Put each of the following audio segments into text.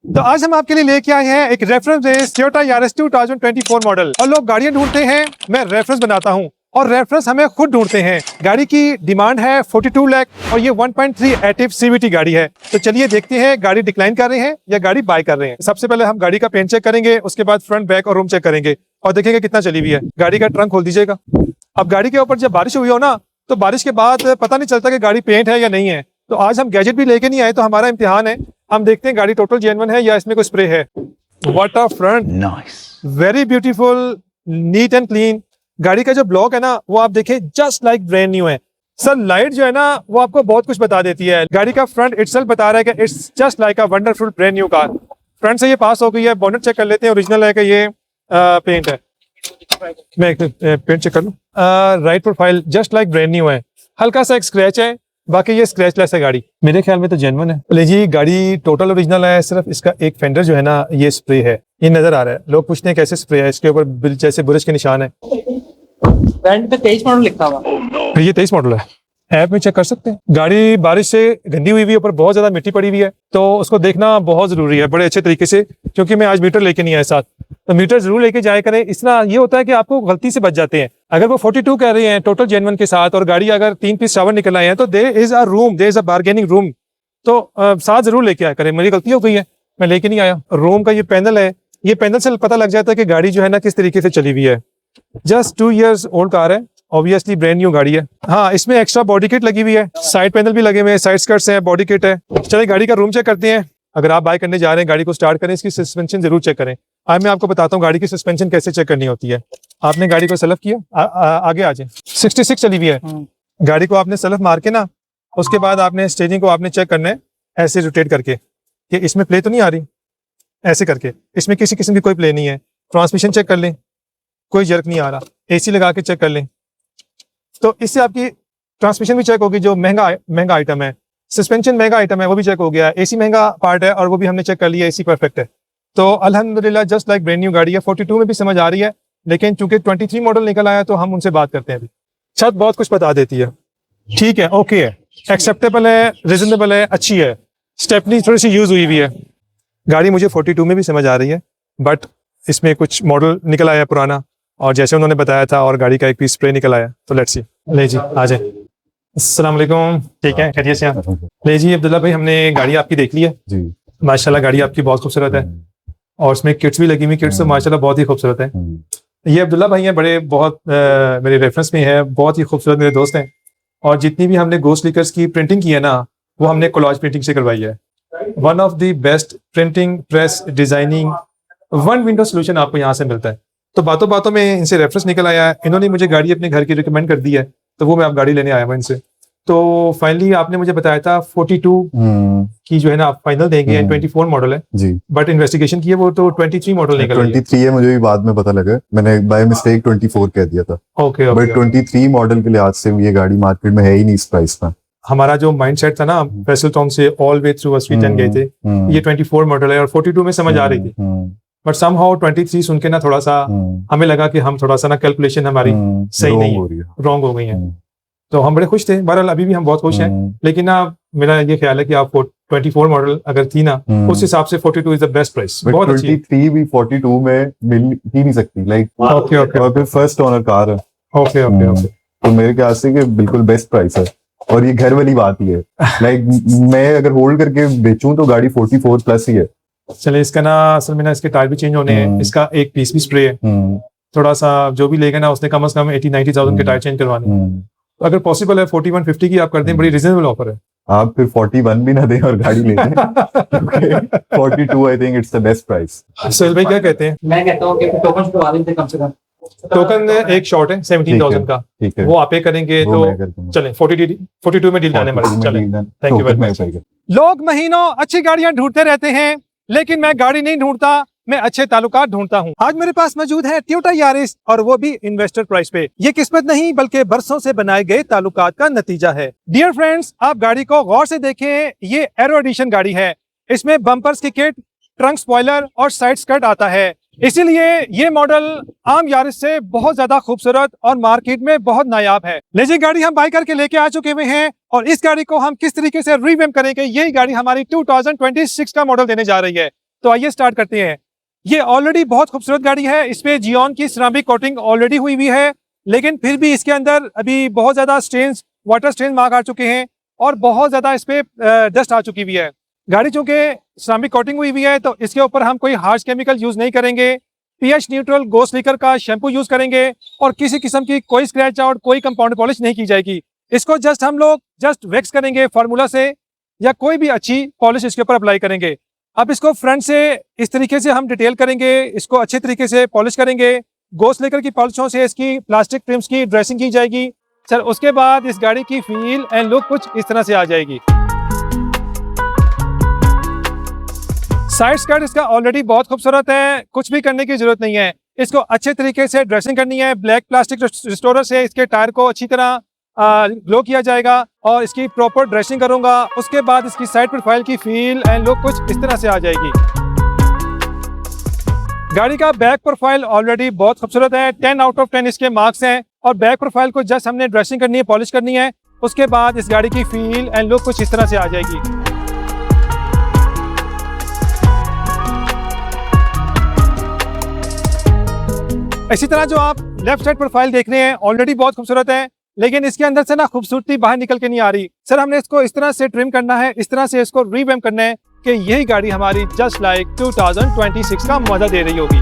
तो आज हम आपके लिए लेके आए हैं एक reference race Toyota Yaris 2024 model. और लोग गाड़ियां ढूंढते हैं, मैं रेफरेंस बनाता हूं और रेफरेंस हमें खुद ढूंढते हैं। गाड़ी की डिमांड है 42 लाख और ये 1.3 एक्टिव सीवीटी गाड़ी है। तो चलिए देखते हैं गाड़ी डिक्लाइन कर रहे हैं या गाड़ी बाय कर रहे हैं। सबसे पहले हम गाड़ी का पेंट चेक करेंगे, उसके बाद फ्रंट बैक और रूम चेक करेंगे और देखेंगे कितना चली हुई है। गाड़ी का ट्रंक खोल दीजिएगा। अब गाड़ी के ऊपर जब बारिश हुई हो ना, तो बारिश के बाद पता नहीं चलता कि गाड़ी पेंट है या नहीं है। तो आज हम गैजेट भी लेके नहीं आए, तो हमारा इम्तिहान है। हम देखते हैं गाड़ी टोटल जेन्युइन है या इसमें कोई स्प्रे है। What a front, nice, very beautiful, neat and clean. गाड़ी का जो ब्लॉक है ना, वो आप देखें जस्ट लाइक ब्रांड न्यू है। सर लाइट जो है ना, वो आपको बहुत कुछ बता देती है। गाड़ी का फ्रंट इटसेल्फ बता रहा है कि it's just like a wonderful brand new car. Front से ये पास हो गई है। बोनेट चेक कर लेते हैं, ओरिजिनल है कि ये पेंट है। मैं पेंट चेक कर लूं। Right profile just like brand new है। हल्का सा एक स्क्रैच है, बाकी ये स्क्रैचलेस है गाड़ी। मेरे ख्याल में तो जेन्युइन है। ले जी, गाड़ी टोटल ओरिजिनल है, सिर्फ इसका एक फेंडर जो है ना, ये स्प्रे है, ये नजर आ रहा है। लोग पूछते हैं कैसे स्प्रे है, इसके ऊपर जैसे बुरश के निशान है। फ्रंट पे 23 मॉडल लिखा हुआ। ये 23 मॉडल है। ऐप में चेक कर सकते हैं। गाड़ी बारिश से गंदी हुई है, ऊपर बहुत ज्यादा मिट्टी पड़ी हुई है, तो उसको देखना बहुत जरूरी है बड़े अच्छे तरीके से। क्योंकि मैं आज मीटर लेके नहीं आया साथ, तो मीटर जरूर लेके जाया करें। इस तरह ये होता है कि आपको गलती से बच जाते हैं। अगर वो 42 कह रहे हैं टोटल जेन्युइन के साथ, और गाड़ी अगर 3 पीस शावर निकल आए हैं, तो there is a room, there is a bargaining room. तो साथ जरूर लेके आया करें। मेरी गलती हो गई है, मैं लेके नहीं आया। रूम का ये पैनल है, ये पैनल से पता लग जाता है कि गाड़ी जो है ना किस तरीके से चली हुई है। जस्ट 2 years ओल्ड कार है, ऑब्वियसली ब्रांड न्यू गाड़ी है। हाँ, इसमें एक्स्ट्रा बॉडी किट लगी हुई है, साइड पैनल भी लगे हुए हैं, साइड स्कर्ट्स हैं, बॉडी किट है। चलिए गाड़ी का रूम चेक करते हैं। अगर आप बाय करने जा रहे हैं, गाड़ी को स्टार्ट करें, इसकी सस्पेंशन जरूर चेक करें। आज मैं आपको बताता हूँ गाड़ी की सस्पेंशन कैसे चेक करनी होती है। आपने गाड़ी को सेल्फ किया, आगे आ जाए। 66 चली हुई है। गाड़ी को आपने सेल्फ मार के ना, उसके बाद आपने स्टेयरिंग को आपने चेक करना है ऐसे रोटेट करके कि इसमें प्ले तो नहीं आ रही। ऐसे करके इसमें किसी किस्म की कोई प्ले नहीं है। ट्रांसमिशन चेक कर लें, कोई जर्क नहीं आ रहा। एसी लगा के चेक कर लें, तो इससे आपकी ट्रांसमिशन भी चेक होगी, जो महंगा आइटम है। सस्पेंशन महंगा आइटम है, वो भी चेक हो गया। एसी महंगा पार्ट है और वो भी हमने चेक कर लिया, एसी परफेक्ट है। तो अल्हम्दुलिल्लाह जस्ट लाइक ब्रांड न्यू गाड़ी है। 42 में भी समझ आ रही है, लेकिन चूंकि 23 मॉडल निकल आया, तो हम उनसे बात करते हैं। अभी छत बहुत कुछ बता देती है। ठीक है, ओके है, एक्सेप्टेबल है, रिजनेबल है, अच्छी है। स्टेपनी थोड़ी सी यूज हुई भी है। गाड़ी मुझे 42 में भी समझ आ रही है, बट इसमें कुछ मॉडल निकल आया पुराना, और जैसे उन्होंने बताया था, और गाड़ी का एक पीस स्प्रे निकल आया। तो लेट्स सी। ले जी, आ जाए। अस्सलाम वालेकुम, ठीक है, खैरियत से आप? ले जी अब्दुल्ला भाई, हमने गाड़ी आपकी देख ली है जी। माशाल्लाह गाड़ी आपकी बहुत खूबसूरत है, और उसमें किट्स भी लगी हुई। किट्स तो माशाल्लाह बहुत ही खूबसूरत है। ये अब्दुल्ला भाई हैं, बड़े बहुत मेरे रेफरेंस में है, बहुत ही खूबसूरत मेरे दोस्त हैं। और जितनी भी हमने गोस्ट लीकर्स की प्रिंटिंग की है ना, वो हमने कोलाज प्रिंटिंग से करवाई है। One of the best printing, press, designing, one window solution आपको यहाँ से मिलता है। तो बातों बातों में इनसे रेफरेंस निकल आया है। इन्होंने मुझे गाड़ी अपने घर की रिकमेंड कर दी है, तो वो मैं अब गाड़ी लेने आया हूँ इनसे। तो फाइनली आपने मुझे बताया था 42 की जो है ना आप फाइनल देंगे। 24 मॉडल है जी, बट इन्वेस्टिगेशन की है वो तो 23 मॉडल निकल रही है। 23 है, मुझे भी बाद में पता लगा, मैंने बाय मिस्टेक 24 कह दिया था। ओके, बट 23 मॉडल के लिहाज से ये गाड़ी मार्केट में है ही नहीं इस प्राइस में। हमारा जो माइंडसेट था ना, फैसल टाउन से all way through sweet and गए थे, ये 24 मॉडल है और 42 में समझ आ रही थी। बट समहाउ 23 सुन के ना थोड़ा सा हमें लगा कि हम थोड़ा सा ना कैलकुलेशन हमारी सही नहीं है, रॉन्ग हो गई है। तो हम बड़े खुश थे, बहरहाल अभी भी हम बहुत खुश हैं। लेकिन ना मेरा ये ख्याल है कि आप 24 मॉडल अगर थी ना, उस हिसाब से 42 इज द बेस्ट प्राइस। बहुत अच्छी 23 भी 42 में मिल ही नहीं सकती। लाइक ओके ओके, और फिर फर्स्ट ओनर कार है। ओके ओके ओके, तो मेरे ख्याल से कि बिल्कुल बेस्ट प्राइस है। और ये घर वाली बात ही है। लाइक मैं अगर होल्ड करके बेचूं तो गाड़ी 44 प्लस ही है। चले, इसका ना असल में ना इसके टायर भी चेंज होने हैं, इसका एक पीस भी स्प्रे है। थोड़ा सा जो भी लेगा ना, उसने कम से कम 80-90,000 के टायर चेंज करवाने। तो अगर पॉसिबल है 4150 की आप कर दें, बड़ी रिजनेबल ऑफर है। आप फिर 41 भी ना दें और गाड़ी ले लें। 42 I think it's the best price. Sohail भाई क्या कहते हैं? मैं कहता हूँ कि टोकन छुड़वा देते कम से कम। टोकन एक शॉर्ट है 17,000 का, वो आप पे करेंगे तो चलें 42 में डील जाने वाली। चलें, थैंक यू वेरी मच। लोग महीनों अच्छी गाड़ियां ढूंढते रहते हैं, लेकिन मैं गाड़ी नहीं ढूंढता, मैं अच्छे ताल्लुकात ढूंढता हूँ। आज मेरे पास मौजूद है टोयोटा यारिस, और वो भी इन्वेस्टर प्राइस पे। ये किस्मत नहीं बल्कि बरसों से बनाए गए ताल्लुकात का नतीजा है। डियर फ्रेंड्स, आप गाड़ी को गौर से देखें, ये एरो एडिशन गाड़ी है। इसमें बम्पर्स की किट, ट्रंक स्पॉइलर और साइड स्कर्ट आता है। इसीलिए ये मॉडल आम यारिस से बहुत ज्यादा खूबसूरत और मार्केट में बहुत नायाब है। लेकिन गाड़ी हम बाय करके लेके आ चुके हुए हैं, और इस गाड़ी को हम किस तरीके से रिवैम्प करेंगे, यही गाड़ी हमारी 2026 का मॉडल देने जा रही है। तो आइए स्टार्ट करते हैं। ये ऑलरेडी बहुत खूबसूरत गाड़ी है, इस पे जियोन की सिरामिक कोटिंग ऑलरेडी हुई हुई है, लेकिन फिर भी इसके अंदर अभी बहुत ज़्यादा स्टेन्स, वाटर स्टेन मार्क आ चुके हैं और बहुत ज़्यादा इस पे डस्ट आ चुकी हुई है। गाड़ी चूँकि सिरामिक कोटिंग हुई हुई है तो इसके ऊपर हम कोई हार्श केमिकल यूज़ नहीं करेंगे, पीएच न्यूट्रल गोस्ट लीकर का शैम्पू यूज़ करेंगे और किसी किस्म की कोई स्क्रैच आउट, कोई कंपाउंड पॉलिश नहीं की जाएगी। इसको हम लोग वैक्स करेंगे फार्मूला से या कोई भी अच्छी पॉलिश इसके ऊपर अप्लाई करेंगे। अब इसको फ्रंट से इस तरीके से हम डिटेल करेंगे, इसको अच्छे तरीके से पॉलिश करेंगे। गोस्ट लेकर की पॉलिशों से इसकी प्लास्टिक ट्रिम्स की ड्रेसिंग की जाएगी। सर उसके बाद इस गाड़ी की फील एंड लुक कुछ इस तरह से आ जाएगी। साइड स्कर्ट इसका ऑलरेडी बहुत खूबसूरत है, कुछ भी करने की जरूरत नहीं है। इसको अच्छे तरीके से ड्रेसिंग करनी है। ब्लैक प्लास्टिक रिस्टोरर से इसके टायर को अच्छी तरह ग्लो किया जाएगा और इसकी प्रॉपर ड्रेसिंग करूंगा। उसके बाद इसकी साइड प्रोफाइल की फील एंड लुक कुछ इस तरह से आ जाएगी। गाड़ी का बैक प्रोफाइल ऑलरेडी बहुत खूबसूरत है, 10 आउट ऑफ 10 इसके मार्क्स हैं और बैक प्रोफाइल को जस्ट हमने ड्रेसिंग करनी है, पॉलिश करनी है। उसके बाद इस गाड़ी की फील एंड लुक कुछ इस तरह से आ जाएगी। इसी तरह जो आप लेफ्ट साइड प्रोफाइल देख रहे हैं ऑलरेडी बहुत खूबसूरत है, लेकिन इसके अंदर से ना खूबसूरती बाहर निकल के नहीं आ रही। सर हमने इसको इस तरह से ट्रिम करना है, इस तरह से इसको रीवैम्प करना है कि यही गाड़ी हमारी जस्ट लाइक 2026 का मजा दे रही होगी।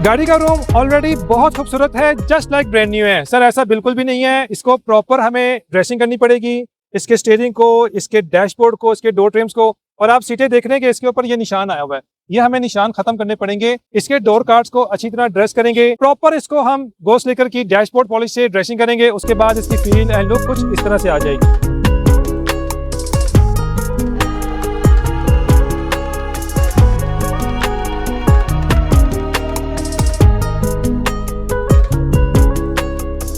गाड़ी का रूम ऑलरेडी बहुत खूबसूरत है, जस्ट लाइक ब्रांड न्यू है। सर ऐसा बिल्कुल भी नहीं है, इसको प्रॉपर हमें ड्रेसिंग करनी पड़ेगी, इसके स्टीयरिंग को, इसके डैशबोर्ड को, इसके डोर ट्रिम्स को। और आप सीटें देख रहे हैं कि इसके ऊपर ये निशान आया हुआ है, ये हमें निशान खत्म करने पड़ेंगे। इसके डोर कार्ड्स को अच्छी तरह ड्रेस करेंगे, प्रॉपर इसको हम गोस्ट लेकर की डैशबोर्ड पॉलिश से ड्रेसिंग करेंगे। उसके बाद इसकी फील एंड लुक कुछ इस तरह से आ जाएगी।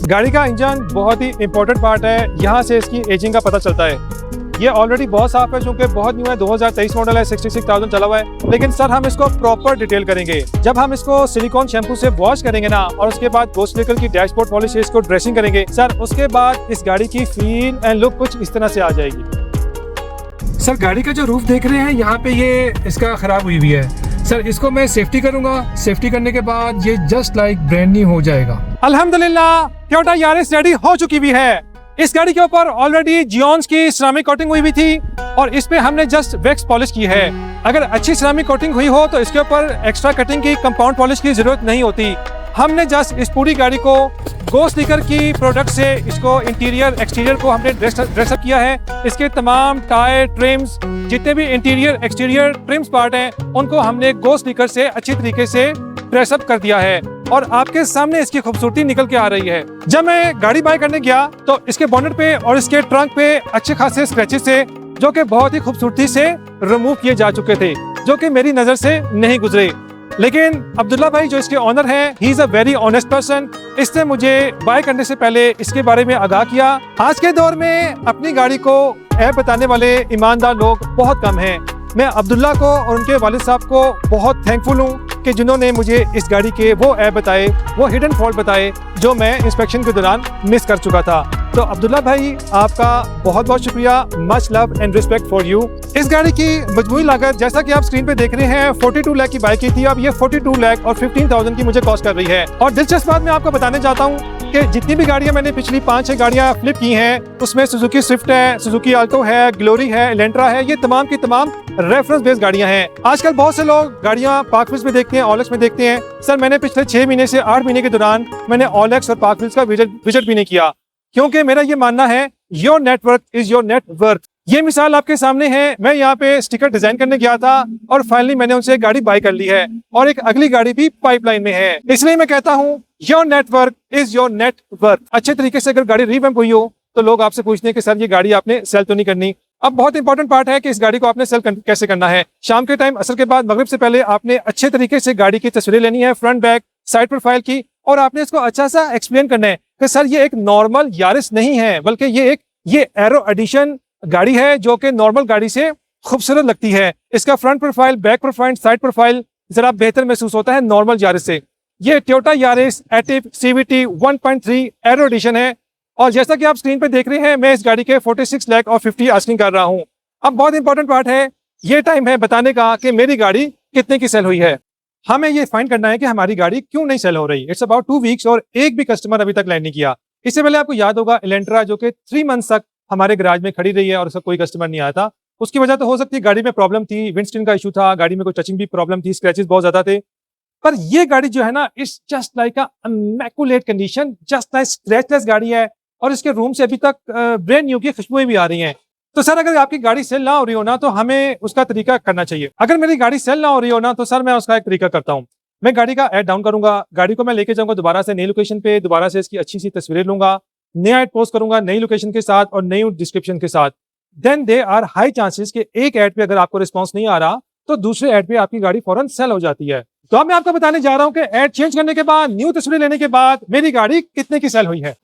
गाड़ी का इंजन बहुत ही इंपॉर्टेंट पार्ट है, यहाँ से इसकी एजिंग का पता चलता है। ये ऑलरेडी बहुत साफ है, चूंकि बहुत न्यू है, 2023 मॉडल है, 66,000 चला हुआ है। लेकिन सर हम इसको प्रॉपर डिटेल करेंगे। जब हम इसको सिलिकॉन शैम्पू से वॉश करेंगे ना और उसके बाद गोस्ट लेकर की डैशबोर्ड पॉलिश से इसको ड्रेसिंग करेंगे सर, उसके बाद इस गाड़ी की फील एंड लुक कुछ इस तरह से आ जाएगी। सर गाड़ी का जो रूफ देख रहे हैं यहाँ पे ये इसका खराब हुई है सर, इसको मैं सेफ्टी करूंगा। सेफ्टी करने के बाद ये जस्ट लाइक ब्रांड न्यू हो जाएगा। अल्हम्दुलिल्लाह टोयोटा यारिस रेडी हो चुकी भी है। इस गाड़ी के ऊपर ऑलरेडी जियोन्स की सिरामिक कोटिंग हुई थी और इस पे हमने जस्ट वैक्स पॉलिश की है। अगर अच्छी सिरामिक कोटिंग हुई हो तो इसके ऊपर एक्स्ट्रा कटिंग की, कंपाउंड पॉलिश की जरूरत नहीं होती। हमने जस्ट इस पूरी गाड़ी को गोस्ट लीकर की प्रोडक्ट से इसको इंटीरियर एक्सटीरियर को हमने ड्रेसअप किया है। इसके तमाम टायर, ट्रिम्स, जितने भी इंटीरियर एक्सटीरियर ट्रिम्स पार्ट हैं उनको हमने गोस्ट लीकर से अच्छी तरीके से ड्रेसअप कर दिया है और आपके सामने इसकी खूबसूरती निकल के आ रही है। जब मैं गाड़ी बाय करने गया तो इसके बोनेट पे और इसके ट्रंक पे अच्छे खासे स्क्रैचेस थे जो कि बहुत ही खूबसूरती से रिमूव किए जा चुके थे, जो कि मेरी नजर से नहीं गुजरे। लेकिन अब्दुल्ला भाई जो इसके ओनर हैं, he is a very honest person. इसने मुझे बाय करने से पहले इसके बारे में आगाह किया। आज के दौर में अपनी गाड़ी को ऐप बताने वाले ईमानदार लोग बहुत कम हैं। मैं अब्दुल्ला को और उनके वालिद साहब को बहुत थैंकफुल हूँ कि जिन्होंने मुझे इस गाड़ी के वो ऐप बताए, वो हिडन फॉल्ट बताए जो मैं इंस्पेक्शन के दौरान मिस कर चुका था। तो अब्दुल्ला भाई आपका बहुत बहुत शुक्रिया, much love and respect for you. इस गाड़ी की मजमूई लागत जैसा कि आप स्क्रीन पे देख रहे हैं 42 लाख की बाय की थी, अब ये 42 लाख और 15,000 की मुझे कॉस्ट कर रही है। और दिलचस्प बात मैं आपको बताने चाहता हूँ कि जितनी भी गाड़ियां मैंने पिछली 5-6 गाड़ियां फ्लिप की हैं उसमें सुजुकी स्विफ्ट है, सुजुकी अल्टो है, ग्लोरी है, एलेंट्रा है, ये तमाम की तमाम रेफरेंस बेस्ड गाड़ियां हैं। आजकल बहुत से लोग गाड़ियां पार्कव्हील्स में देखते हैं, ऑलेक्स में देखते हैं। सर मैंने पिछले 6 महीने से 8 महीने के दौरान मैंने ऑलेक्स और पार्कव्हील्स का विजिट भी नहीं किया, क्योंकि मेरा ये मानना है your network is your net worth. ये मिसाल आपके सामने है। मैं यहाँ पे स्टिकर डिजाइन करने गया था और फाइनली मैंने उनसे गाड़ी बाय कर ली है और एक अगली गाड़ी भी पाइपलाइन में है। इसलिए मैं कहता हूँ your network is your net worth. अच्छे तरीके से अगर गाड़ी रीवैम्प हुई हो तो लोग आपसे पूछते हैं कि सर ये गाड़ी आपने सेल तो नहीं करनी। अब बहुत इंपॉर्टेंट पार्ट है कि इस गाड़ी को आपने सेल कैसे करना है। शाम के टाइम, असर के बाद, मगरिब से पहले आपने अच्छे तरीके से गाड़ी की तस्वीरें लेनी है, फ्रंट बैक साइड प्रोफाइल की, और आपने इसको अच्छा सा एक्सप्लेन करना है कि सर ये एक नॉर्मल यारिस नहीं है, बल्कि ये एरो एडिशन गाड़ी है जो कि नॉर्मल गाड़ी से खूबसूरत लगती है। इसका front profile, back profile, side profile जरा बेहतर महसूस होता है नॉर्मल यारिस से। ये Toyota Yaris एटिव CVT 1.3 arrow addition है और जैसा कि आप स्क्रीन पे देख रहे हैं मैं इस गाड़ी के 46 लाख और 50 आस्किंग कर रहा हूँ। अब बहुत इंपॉर्टेंट पार्ट है, ये टाइम है बताने का कि मेरी गाड़ी कितने की सेल हुई है। हमें ये फाइंड करना है कि हमारी गाड़ी क्यों नहीं सेल हो रही। इट्स अबाउट 2 वीक्स और एक भी कस्टमर अभी तक लैंड नहीं किया। इससे पहले आपको याद होगा इलेंट्रा जो कि 3 मंथ्स तक हमारे गैराज में खड़ी रही है और उसका कोई कस्टमर नहीं आया था। उसकी वजह तो हो सकती है गाड़ी में प्रॉब्लम थी, विंडस्क्रीन का इशू था, गाड़ी में कोई टचिंग भी प्रॉब्लम थी, स्क्रैचेस बहुत ज्यादा थे। पर ये गाड़ी जो है ना, it's just like a immaculate condition, just like scratchless गाड़ी है और इसके रूम से अभी तक ब्रांड न्यू की खुशबुएं भी आ रही हैं। तो सर अगर आपकी गाड़ी सेल ना हो रही हो ना, तो हमें उसका तरीका करना चाहिए। अगर मेरी गाड़ी सेल ना हो रही हो ना, तो सर मैं उसका एक तरीका करता हूँ। मैं गाड़ी का एड डाउन करूंगा, गाड़ी को मैं लेके जाऊंगा दोबारा से नई लोकेशन पे, दोबारा से इसकी अच्छी सी तस्वीरें लूंगा, नया एड पोस्ट करूंगा नई लोकेशन के साथ और नई डिस्क्रिप्शन के साथ। Then they are high chances कि एक एड पे अगर आपको रिस्पॉन्स नहीं आ रहा तो दूसरे एड पे आपकी गाड़ी फौरन सेल हो जाती है। तो अब मैं आपको बताने जा रहा हूँ कि एड चेंज करने के बाद, न्यू तस्वीरें लेने के बाद मेरी गाड़ी कितने की सेल हुई है।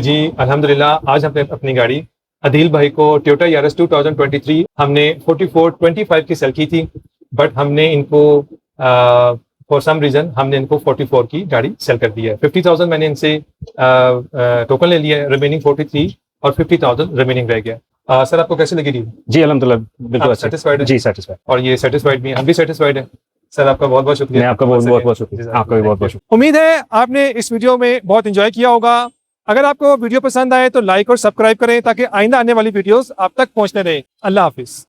जी अल्हम्दुलिल्लाह, आज हमने अपनी गाड़ी अदील भाई को टोयोटा यारिस 2023 हमने 4425 की सेल की थी, बट हमने इनको फॉर सम रीजन हमने इनको 44 की गाड़ी सेल कर दी है। 50,000 मैंने इनसे टोकन ले लिया है, रिमेनिंग 43 और 50,000 रिमेनिंग रह गया। सर आपको कैसे लगी डील? जी अल्हम्दुलिल्लाह बिल्कुल सेटिस्फाइड है? जी सेटिस्फाइड। और ये सेटिस्फाइड भी, हम भी सेटिस्फाइड है। सर आपका बहुत बहुत शुक्रिया। मैं आपका बहुत बहुत शुक्रिया, आपका भी बहुत बहुत शुक्रिया। उम्मीद है आपने इस वीडियो में बहुत एंजॉय किया होगा। अगर आपको वीडियो पसंद आए तो लाइक और सब्सक्राइब करें ताकि आइंदा आने वाली वीडियोस आप तक पहुंचने रहे। अल्लाह हाफिज।